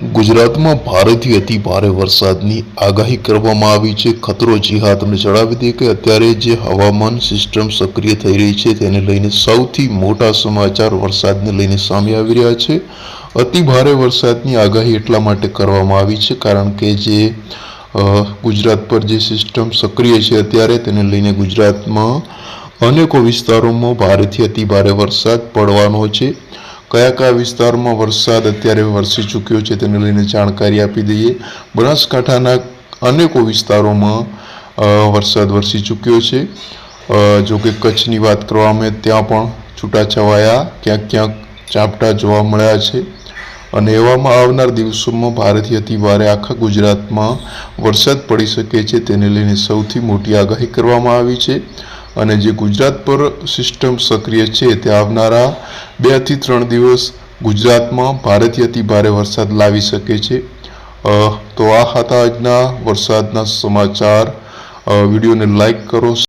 ગુજરાતમાં ભારેથી અતિ ભારે વરસાદની આગાહી કરવામાં આવી છે. ખતરો જી હા, તમને જણાવી દઈએ કે અત્યારે જે હવામાન સિસ્ટમ સક્રિય થઈ રહી છે તેને લઈને સૌથી મોટા સમાચાર વરસાદને લઈને સામે આવી રહ્યા છે. અતિ ભારે વરસાદની આગાહી એટલા માટે કરવામાં આવી છે કારણ કે જે ગુજરાત પર જે સિસ્ટમ સક્રિય છે અત્યારે તેને લઈને ગુજરાતમાં અનેકો વિસ્તારોમાં ભારેથી અતિ ભારે વરસાદ પડવાનો છે. કયા કયા વિસ્તારમાં વરસાદ અત્યારે વરસી ચૂક્યો છે તેને લઈને જાણકારી આપી દઈએ. બનાસકાંઠાના અનેકો વિસ્તારોમાં વરસાદ વરસી ચૂક્યો છે. જો કે કચ્છની વાત કરવામાં આવે ત્યાં પણ છૂટાછવાયા ક્યાંક ક્યાંક ઝાપટા જોવા મળ્યા છે અને એવામાં આવનાર દિવસોમાં ભારેથી અતિ ભારે આખા ગુજરાતમાં વરસાદ પડી શકે છે તેને લઈને સૌથી મોટી આગાહી કરવામાં આવી છે. અને જે ગુજરાત પર સિસ્ટમ સક્રિય છે તે આવનારા 2 થી 3 દિવસ ગુજરાતમાં ભારેથી અતિ ભારે વરસાદ લાવી શકે છે. તો આ હતા આજના વરસાદના સમાચાર. વિડીયોને લાઈક કરો.